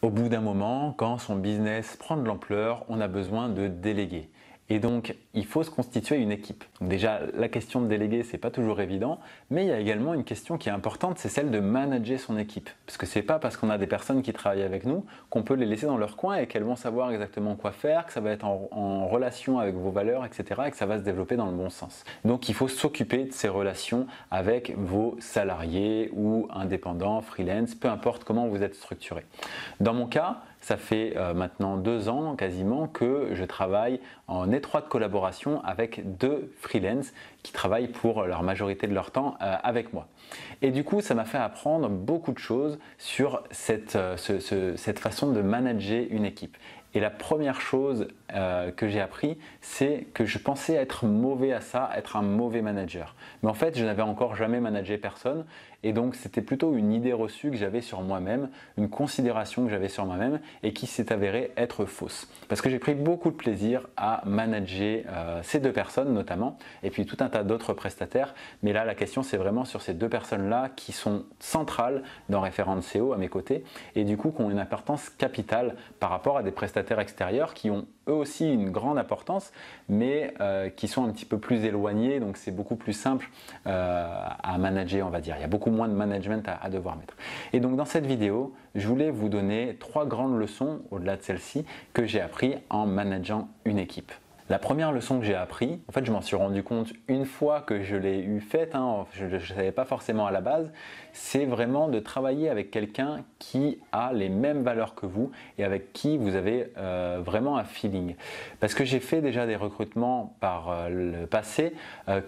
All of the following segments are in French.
Au bout d'un moment, quand son business prend de l'ampleur, on a besoin de déléguer. Et donc, il faut se constituer une équipe. Donc déjà, la question de déléguer, c'est pas toujours évident, mais il y a également une question qui est importante, c'est celle de manager son équipe. Parce que c'est pas parce qu'on a des personnes qui travaillent avec nous qu'on peut les laisser dans leur coin et qu'elles vont savoir exactement quoi faire, que ça va être en relation avec vos valeurs, etc. et que ça va se développer dans le bon sens. Donc, il faut s'occuper de ces relations avec vos salariés ou indépendants, freelance, peu importe comment vous êtes structuré. Dans mon cas, ça fait maintenant 2 ans quasiment que je travaille en étroite collaboration avec 2 freelances qui travaillent pour la majorité de leur temps avec moi. Et du coup, ça m'a fait apprendre beaucoup de choses sur cette façon de manager une équipe. Et la première chose que j'ai appris, c'est que je pensais être mauvais à ça, être un mauvais manager. Mais en fait, je n'avais encore jamais managé personne et donc c'était plutôt une idée reçue que j'avais sur moi-même, une considération que j'avais sur moi-même et qui s'est avérée être fausse. Parce que j'ai pris beaucoup de plaisir à manager ces 2 personnes notamment et puis tout un tas d'autres prestataires. Mais là, la question, c'est vraiment sur ces 2 personnes-là qui sont centrales dans Référent SEO à mes côtés et du coup qui ont une importance capitale par rapport à des prestataires extérieurs qui ont eux aussi une grande importance, mais qui sont un petit peu plus éloignés, donc c'est beaucoup plus simple à manager, on va dire. Il y a beaucoup moins de management à devoir mettre. Et donc dans cette vidéo, je voulais vous donner 3 grandes leçons, au-delà de celle-ci, que j'ai appris en manageant une équipe. La première leçon que j'ai appris, en fait je m'en suis rendu compte une fois que je l'ai faite, je ne savais pas forcément à la base, c'est vraiment de travailler avec quelqu'un qui a les mêmes valeurs que vous et avec qui vous avez vraiment un feeling. Parce que j'ai fait déjà des recrutements par le passé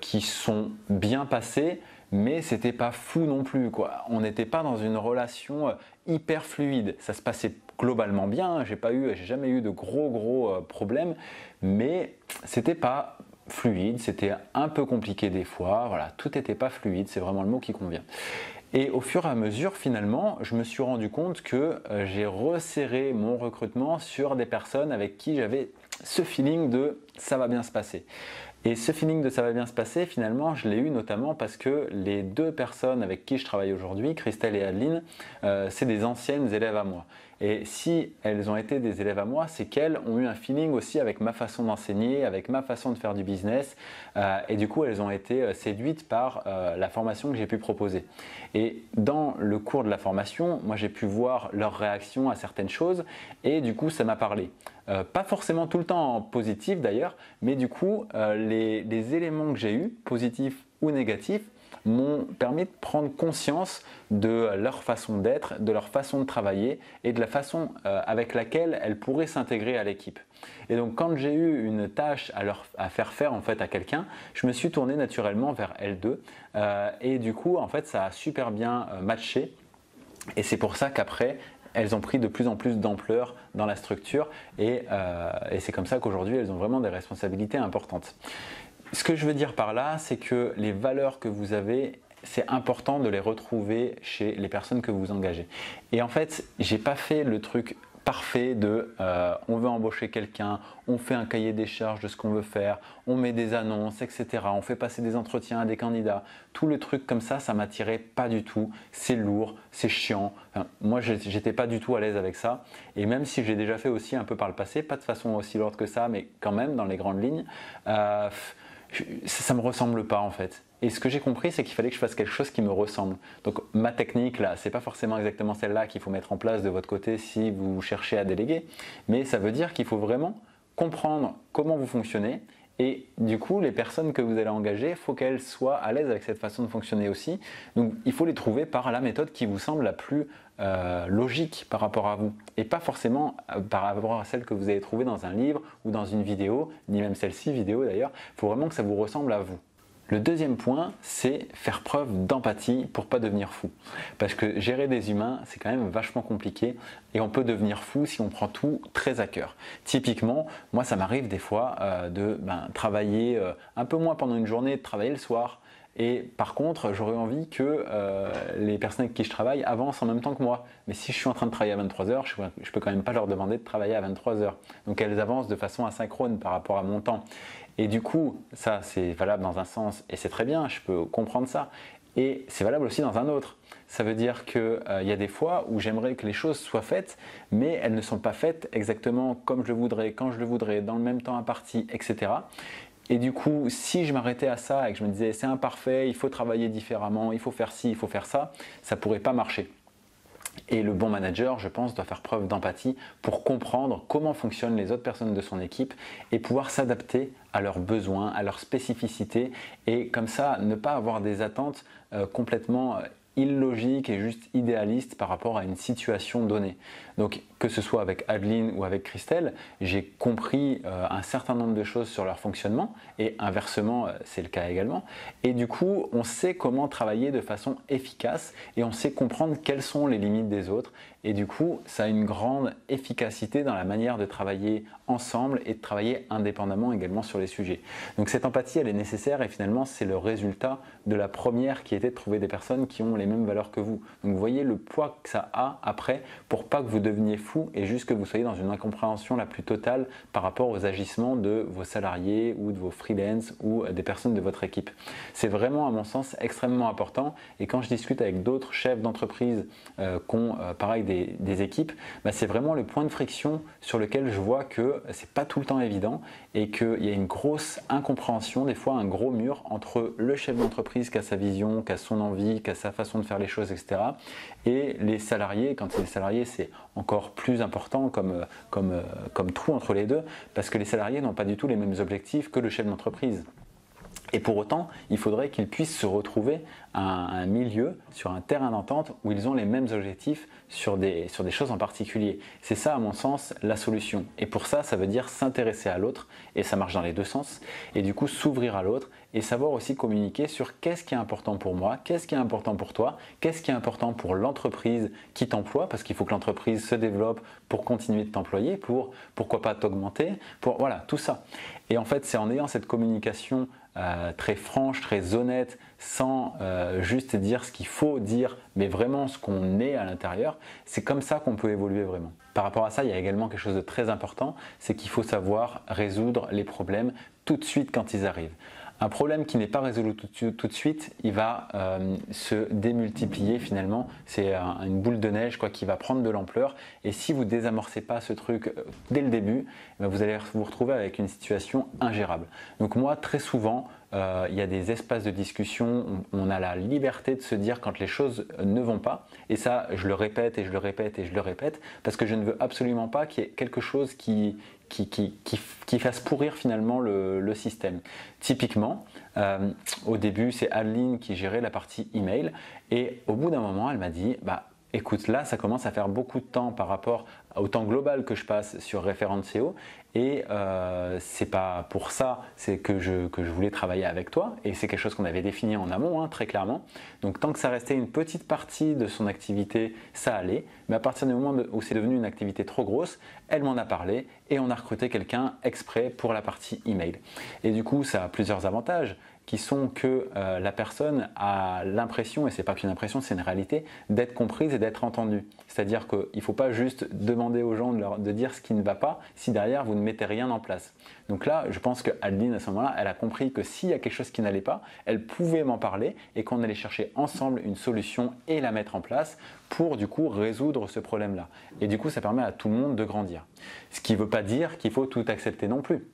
qui sont bien passés, mais c'était pas fou non plus, quoi. On n'était pas dans une relation hyper fluide. Ça se passait globalement bien, j'ai jamais eu de gros problèmes, mais c'était pas fluide, c'était un peu compliqué des fois, voilà, tout n'était pas fluide, c'est vraiment le mot qui convient. Et au fur et à mesure, finalement, je me suis rendu compte que j'ai resserré mon recrutement sur des personnes avec qui j'avais ce feeling de ça va bien se passer. Et ce feeling de ça va bien se passer, finalement, je l'ai eu notamment parce que les 2 personnes avec qui je travaille aujourd'hui, Christelle et Adeline, c'est des anciennes élèves à moi. Et si elles ont été des élèves à moi, c'est qu'elles ont eu un feeling aussi avec ma façon d'enseigner, avec ma façon de faire du business. Et du coup, elles ont été séduites par la formation que j'ai pu proposer. Et dans le cours de la formation, moi j'ai pu voir leur réaction à certaines choses et du coup, ça m'a parlé. Pas forcément tout le temps en positif d'ailleurs, mais du coup, les éléments que j'ai eus, positifs ou négatifs, m'ont permis de prendre conscience de leur façon d'être, de leur façon de travailler et de la façon avec laquelle elles pourraient s'intégrer à l'équipe. Et donc quand j'ai eu une tâche à faire faire en fait à quelqu'un, je me suis tourné naturellement vers elles 2 et du coup en fait ça a super bien matché et c'est pour ça qu'après elles ont pris de plus en plus d'ampleur dans la structure et c'est comme ça qu'aujourd'hui elles ont vraiment des responsabilités importantes. Ce que je veux dire par là, c'est que les valeurs que vous avez, c'est important de les retrouver chez les personnes que vous engagez. Et en fait, j'ai pas fait le truc parfait de on veut embaucher quelqu'un, on fait un cahier des charges de ce qu'on veut faire, on met des annonces, etc. On fait passer des entretiens à des candidats. Tout le truc comme ça m'attirait pas du tout. C'est lourd, c'est chiant. Enfin, moi, j'étais pas du tout à l'aise avec ça. Et même si j'ai déjà fait aussi un peu par le passé, pas de façon aussi lourde que ça, mais quand même dans les grandes lignes, ça me ressemble pas en fait. Et ce que j'ai compris, c'est qu'il fallait que je fasse quelque chose qui me ressemble. Donc ma technique là, c'est pas forcément exactement celle-là qu'il faut mettre en place de votre côté si vous cherchez à déléguer, mais ça veut dire qu'il faut vraiment comprendre comment vous fonctionnez. Et du coup, les personnes que vous allez engager, il faut qu'elles soient à l'aise avec cette façon de fonctionner aussi. Donc, il faut les trouver par la méthode qui vous semble la plus logique par rapport à vous. Et pas forcément par rapport à celle que vous avez trouvée dans un livre ou dans une vidéo, ni même celle-ci vidéo d'ailleurs. Il faut vraiment que ça vous ressemble à vous. Le deuxième point, c'est faire preuve d'empathie pour pas devenir fou. Parce que gérer des humains, c'est quand même vachement compliqué et on peut devenir fou si on prend tout très à cœur. Typiquement, moi ça m'arrive des fois de travailler un peu moins pendant une journée, de travailler le soir. Et par contre, j'aurais envie que les personnes avec qui je travaille avancent en même temps que moi. Mais si je suis en train de travailler à 23h, je peux quand même pas leur demander de travailler à 23h. Donc elles avancent de façon asynchrone par rapport à mon temps. Et du coup, ça c'est valable dans un sens et c'est très bien, je peux comprendre ça. Et c'est valable aussi dans un autre. Ça veut dire qu'il y a des fois où j'aimerais que les choses soient faites, mais elles ne sont pas faites exactement comme je le voudrais, quand je le voudrais, dans le même temps imparti, etc. Et du coup, si je m'arrêtais à ça et que je me disais c'est imparfait, il faut travailler différemment, il faut faire ci, il faut faire ça, ça ne pourrait pas marcher. Et le bon manager, je pense, doit faire preuve d'empathie pour comprendre comment fonctionnent les autres personnes de son équipe et pouvoir s'adapter à leurs besoins, à leurs spécificités et comme ça ne pas avoir des attentes complètement illogiques et juste idéalistes par rapport à une situation donnée. Donc que ce soit avec Adeline ou avec Christelle, j'ai compris un certain nombre de choses sur leur fonctionnement et inversement c'est le cas également. Et du coup on sait comment travailler de façon efficace et on sait comprendre quelles sont les limites des autres et du coup ça a une grande efficacité dans la manière de travailler ensemble et de travailler indépendamment également sur les sujets. Donc cette empathie elle est nécessaire et finalement c'est le résultat de la première qui était de trouver des personnes qui ont les mêmes valeurs que vous. Donc vous voyez le poids que ça a après pour pas que vous deveniez fou et juste que vous soyez dans une incompréhension la plus totale par rapport aux agissements de vos salariés ou de vos freelance ou des personnes de votre équipe. C'est vraiment à mon sens extrêmement important et quand je discute avec d'autres chefs d'entreprise qui ont pareil des équipes, bah, c'est vraiment le point de friction sur lequel je vois que c'est pas tout le temps évident et qu'il y a une grosse incompréhension, des fois un gros mur entre le chef d'entreprise qui a sa vision, qui a son envie, qui a sa façon de faire les choses, etc. et les salariés. Quand c'est les salariés, c'est encore plus important comme trou entre les deux parce que les salariés n'ont pas du tout les mêmes objectifs que le chef d'entreprise. Et pour autant, il faudrait qu'ils puissent se retrouver à un milieu, sur un terrain d'entente où ils ont les mêmes objectifs sur des choses en particulier. C'est ça, à mon sens, la solution. Et pour ça, ça veut dire s'intéresser à l'autre, et ça marche dans les deux sens, et du coup s'ouvrir à l'autre, et savoir aussi communiquer sur qu'est-ce qui est important pour moi, qu'est-ce qui est important pour toi, qu'est-ce qui est important pour l'entreprise qui t'emploie, parce qu'il faut que l'entreprise se développe pour continuer de t'employer, pourquoi pas t'augmenter, voilà, tout ça. Et en fait, c'est en ayant cette communication très franche, très honnête, sans juste dire ce qu'il faut dire, mais vraiment ce qu'on est à l'intérieur, c'est comme ça qu'on peut évoluer vraiment. Par rapport à ça, il y a également quelque chose de très important, c'est qu'il faut savoir résoudre les problèmes tout de suite quand ils arrivent. Un problème qui n'est pas résolu tout de suite, il va se démultiplier finalement. C'est une boule de neige qui va prendre de l'ampleur. Et si vous ne désamorcez pas ce truc dès le début, vous allez vous retrouver avec une situation ingérable. Donc moi, très souvent, il y a des espaces de discussion, on a la liberté de se dire quand les choses ne vont pas. Et ça, je le répète et je le répète et je le répète parce que je ne veux absolument pas qu'il y ait quelque chose qui fasse pourrir finalement le système. Typiquement, au début, c'est Adeline qui gérait la partie email et au bout d'un moment, elle m'a dit écoute, là, ça commence à faire beaucoup de temps par rapport au temps global que je passe sur Référent SEO et c'est pas pour ça que je voulais travailler avec toi et c'est quelque chose qu'on avait défini en amont, très clairement. Donc tant que ça restait une petite partie de son activité, ça allait, mais à partir du moment où c'est devenu une activité trop grosse, elle m'en a parlé et on a recruté quelqu'un exprès pour la partie email. Et du coup, ça a plusieurs avantages qui sont que la personne a l'impression, et c'est pas qu'une impression, c'est une réalité, d'être comprise et d'être entendue. C'est-à-dire qu'il ne faut pas juste demander aux gens de dire ce qui ne va pas si derrière vous ne mettez rien en place. Donc là, je pense que Adeline, à ce moment-là, elle a compris que s'il y a quelque chose qui n'allait pas, elle pouvait m'en parler et qu'on allait chercher ensemble une solution et la mettre en place pour du coup résoudre ce problème-là. Et du coup, ça permet à tout le monde de grandir. Ce qui ne veut pas dire qu'il faut tout accepter non plus.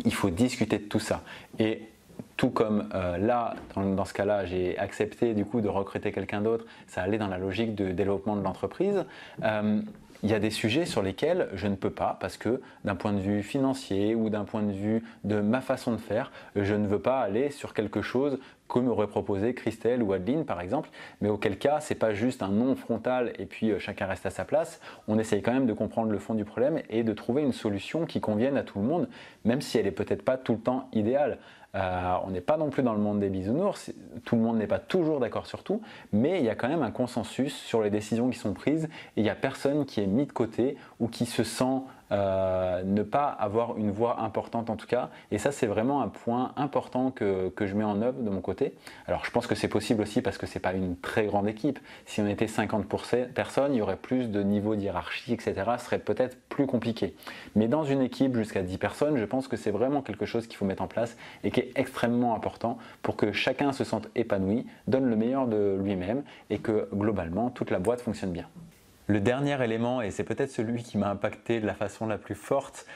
Il faut discuter de tout ça. Et tout comme là, dans ce cas-là, j'ai accepté du coup de recruter quelqu'un d'autre, ça allait dans la logique de développement de l'entreprise. Il y a des sujets sur lesquels je ne peux pas parce que d'un point de vue financier ou d'un point de vue de ma façon de faire, je ne veux pas aller sur quelque chose que m'aurait proposé Christelle ou Adeline par exemple, mais auquel cas c'est pas juste un non frontal et puis chacun reste à sa place, on essaye quand même de comprendre le fond du problème et de trouver une solution qui convienne à tout le monde, même si elle est peut-être pas tout le temps idéale. On n'est pas non plus dans le monde des bisounours, tout le monde n'est pas toujours d'accord sur tout, mais il y a quand même un consensus sur les décisions qui sont prises et il n'y a personne qui est mis de côté ou qui se sent ne pas avoir une voix importante en tout cas. Et ça, c'est vraiment un point important que je mets en œuvre de mon côté. Alors je pense que c'est possible aussi parce que c'est pas une très grande équipe. Si on était 50 personnes, il y aurait plus de niveaux de hiérarchie, etc. Ce serait peut-être plus compliqué. Mais dans une équipe jusqu'à 10 personnes, je pense que c'est vraiment quelque chose qu'il faut mettre en place et qui est extrêmement important pour que chacun se sente épanoui, donne le meilleur de lui-même et que globalement toute la boîte fonctionne bien. Le dernier élément, et c'est peut-être celui qui m'a impacté de la façon la plus forte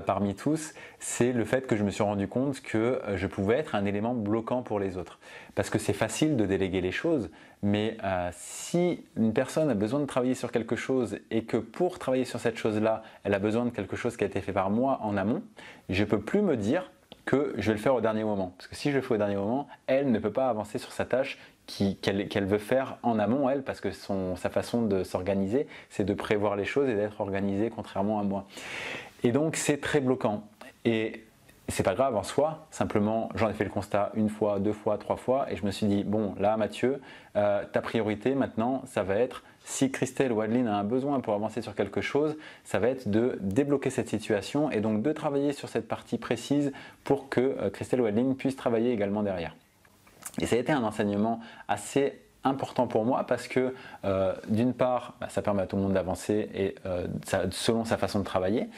parmi tous, c'est le fait que je me suis rendu compte que je pouvais être un élément bloquant pour les autres. Parce que c'est facile de déléguer les choses, mais si une personne a besoin de travailler sur quelque chose et que pour travailler sur cette chose-là, elle a besoin de quelque chose qui a été fait par moi en amont, je ne peux plus me dire que je vais le faire au dernier moment. Parce que si je le fais au dernier moment, elle ne peut pas avancer sur sa tâche qu'elle veut faire en amont, elle, parce que sa façon de s'organiser, c'est de prévoir les choses et d'être organisée contrairement à moi. Et donc c'est très bloquant. Et c'est pas grave en soi, simplement j'en ai fait le constat une fois, deux fois, trois fois, et je me suis dit, bon là Mathieu, ta priorité maintenant, ça va être, si Christelle ou Adeline a un besoin pour avancer sur quelque chose, ça va être de débloquer cette situation et donc de travailler sur cette partie précise pour que Christelle ou Adeline puissent travailler également derrière. Et ça a été un enseignement assez important pour moi parce que d'une part, ça permet à tout le monde d'avancer et selon sa façon de travailler.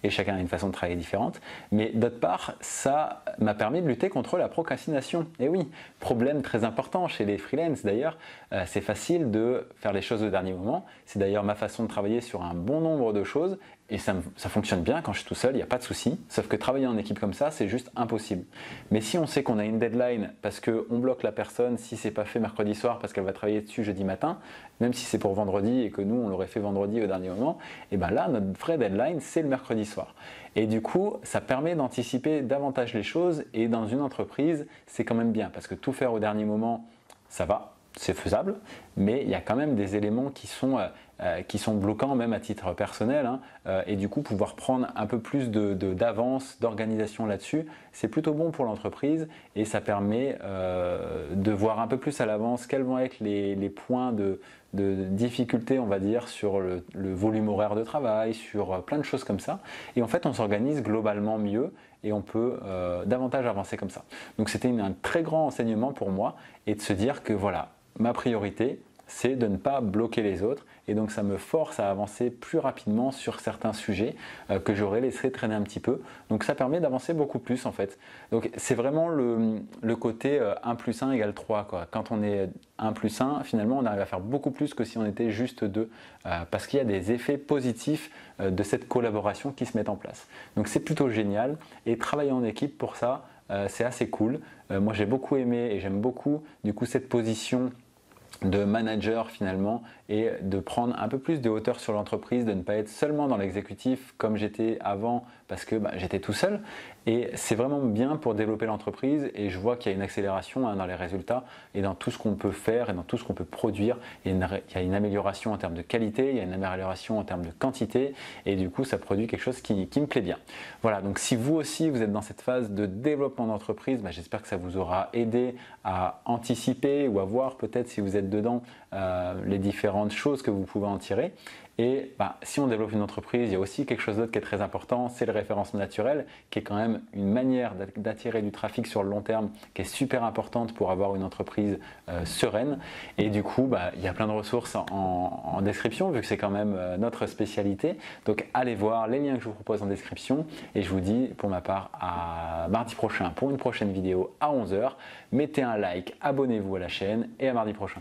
Et chacun a une façon de travailler différente. Mais d'autre part, ça m'a permis de lutter contre la procrastination. Et oui, problème très important chez les freelances d'ailleurs, c'est facile de faire les choses au dernier moment. C'est d'ailleurs ma façon de travailler sur un bon nombre de choses. Et ça fonctionne bien quand je suis tout seul, il n'y a pas de souci. Sauf que travailler en équipe comme ça, c'est juste impossible. Mais si on sait qu'on a une deadline parce qu'on bloque la personne si c'est pas fait mercredi soir parce qu'elle va travailler dessus jeudi matin, même si c'est pour vendredi et que nous on l'aurait fait vendredi au dernier moment, et bien là notre vraie deadline c'est le mercredi soir. Et du coup, ça permet d'anticiper davantage les choses et dans une entreprise, c'est quand même bien parce que tout faire au dernier moment, ça va. C'est faisable, mais il y a quand même des éléments qui sont bloquants même à titre personnel et du coup pouvoir prendre un peu plus d'avance, d'organisation là-dessus, c'est plutôt bon pour l'entreprise et ça permet de voir un peu plus à l'avance quels vont être les points de difficulté, on va dire, sur le volume horaire de travail, sur plein de choses comme ça. Et en fait, on s'organise globalement mieux et on peut davantage avancer comme ça. Donc c'était un très grand enseignement pour moi et de se dire que voilà, ma priorité, c'est de ne pas bloquer les autres et donc ça me force à avancer plus rapidement sur certains sujets que j'aurais laissé traîner un petit peu. Donc ça permet d'avancer beaucoup plus en fait. Donc c'est vraiment le côté 1 plus 1 égale 3 quoi. Quand on est 1 plus 1, finalement on arrive à faire beaucoup plus que si on était juste 2 parce qu'il y a des effets positifs de cette collaboration qui se met en place. Donc c'est plutôt génial et travailler en équipe pour ça, c'est assez cool. Moi j'ai beaucoup aimé et j'aime beaucoup du coup cette position de manager finalement et de prendre un peu plus de hauteur sur l'entreprise, de ne pas être seulement dans l'exécutif comme j'étais avant parce que j'étais tout seul et c'est vraiment bien pour développer l'entreprise et je vois qu'il y a une accélération dans les résultats et dans tout ce qu'on peut faire et dans tout ce qu'on peut produire. Il y a une amélioration en termes de qualité, il y a une amélioration en termes de quantité et du coup ça produit quelque chose qui me plaît bien. Voilà, donc si vous aussi vous êtes dans cette phase de développement d'entreprise, j'espère que ça vous aura aidé à anticiper ou à voir peut-être si vous êtes dedans les différentes choses que vous pouvez en tirer. Et si on développe une entreprise, il y a aussi quelque chose d'autre qui est très important, c'est le référencement naturel, qui est quand même une manière d'attirer du trafic sur le long terme, qui est super importante pour avoir une entreprise sereine. Et du coup, il y a plein de ressources en description, vu que c'est quand même notre spécialité. Donc allez voir les liens que je vous propose en description. Et je vous dis pour ma part à mardi prochain pour une prochaine vidéo à 11 h. Mettez un like, abonnez-vous à la chaîne et à mardi prochain.